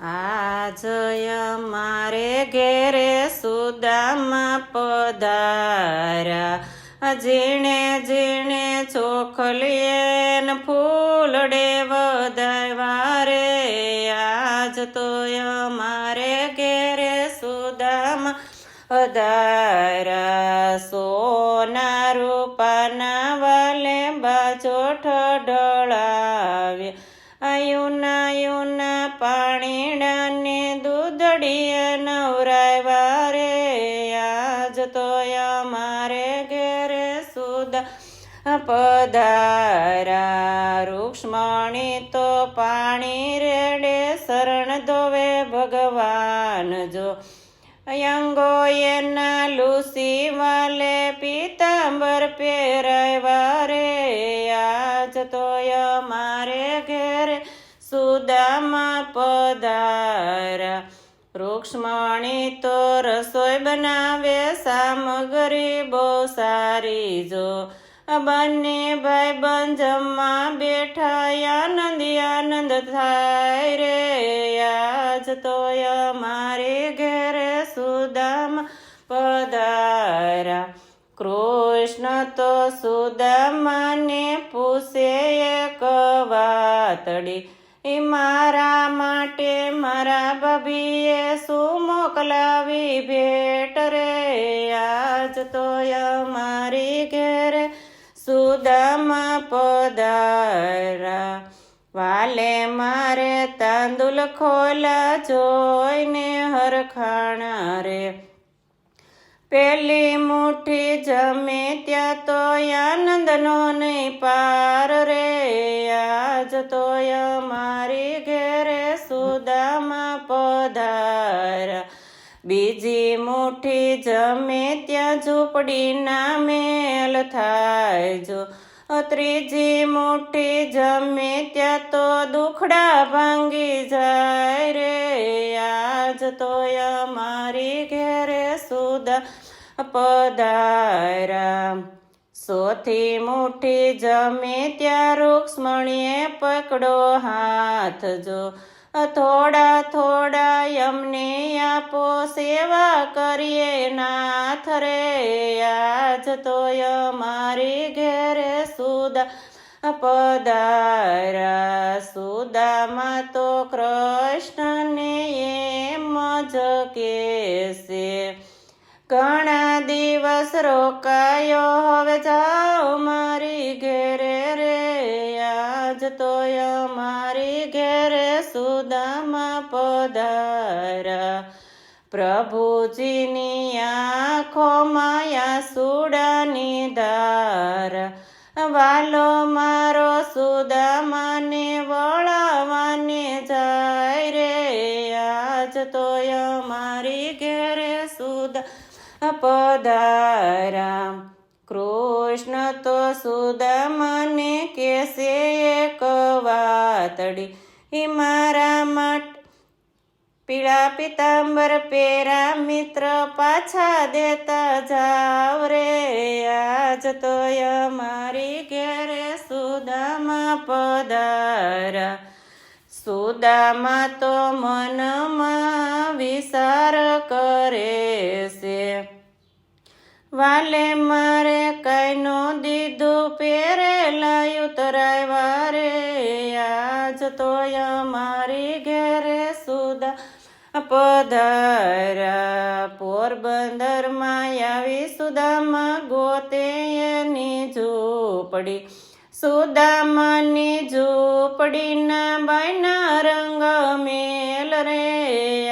આજય મારે ઘેરે સુદામા પધાર્યા, ઝીણે ઝીણે ચોખલીએ ને ફૂલડે વધાવ્યા રે. આજ તો મારે ઘેરે સુદામા પધાર્યા, સોના રૂપાના વાલે બાજોઠ ઢળાવ્યા, યુના યુના પાણીડાને દૂધડીએ નવરાવ્યા રે. આજ તો મારે ઘેરે સુદા પધાર્યા, રૂક્ષ્મણી તો પાણી રેડે શરણ ધોવે ભગવાન જો, અંગો એના લુસી વાલે પીતાંબર પહેરાવ્યા રે. આજ તો મારે ઘેરે સુદામા પધાર્યા, રૂક્ષ્મણી તો રસોઈ બનાવે સામગ્રી બહુ સારી જો, બંને ભાઈ બંધ જમવા બેઠા આનંદ આનંદ થાય રે. આજ તો મારે ઘેરે સુદામા પધાર્યા, કૃષ્ણ તો સુદામાને પૂછે એક વાતડી, મારા માટે મારા ભાભીએ શું મોકલાવી ભેટ રે. આજ તો મારી ઘેરે સુદામા પધાર્યા, વાલે મારે તાંદુલ ખોલા જોઈને હરખાણા રે. પેલી મુઠ્ઠી જમે ત્યાં તો આનંદનો નહીં પાર રે. આજ તો મારી ઘેરે સુદામા પધાર્યા, બીજી મુઠ્ઠી જમે ત્યાં ઝૂંપડીના મેલ થાય જો, ત્રીજી મુઠ્ઠી જમે ત્યાં તો દુખડા ભાંગી જાય રે. આજ તો મારી ઘેરે સુદામા પધાર્યા, સોથી મુઠ્ઠી જમે ત્યાં રૂક્ષ્મણીએ પકડો હાથ જો, થોડા થોડા અમને આપો સેવા કરીએ નાથ રે. આજ તો મારી ઘેરે સુદામા પધાર્યા, સુદામા તો કૃષ્ણને એમ જ કહેશે, ઘણા દિવસ રોકાયો હવે જાઓ મારી ઘેરે રે. આજ તો મારી ઘેરે સુદામા પધાર્યા, પ્રભુજીની આંખોમાં આંસુડાની ધાર, વાલો મારો સુદામાને વળાવાને જાય રે. આજ તો મારી ઘેરે સુદામા પધાર્યા, કૃષ્ણ તો સુદામાને કહેશે એક વાતડી, મારા માટે પીળા પીતાંબર પેરા મિત્ર પાછા દેતા જાવ રે. આજ તો મારી ઘેરે સુદામા પધાર્યા, સુદામા તો મનમાં વિચાર કરે છે, વાલે મારે કાંઈનો દીધું પહેરેલા ઉતરાવ્યા રે. આજ તો મારી ઘેરે સુદામા પધાર્યા, પોરબંદરમાં આવી સુદામા ગોતે એની ઝૂંપડી, સુદામાની ઝૂંપડીના બાયના રંગ મેલ રે.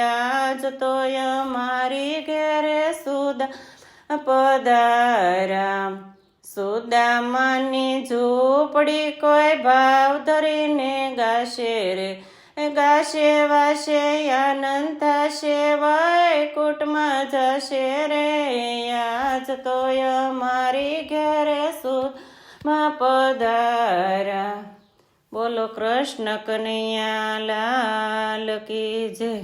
આજ તો મારી ઘેરે સુદામા પધાર્યા, સુદામાની ઝૂંપડી કોઈ ભાવ ધરીને ગાશે રે. ગાશે વાશે આનંદ થશે વૈકુંઠમાં જશે રે. આજ તો મારી ઘેરે સુદામા પધાર્યા. બોલો કૃષ્ણ કનૈયા લાલ કી જય.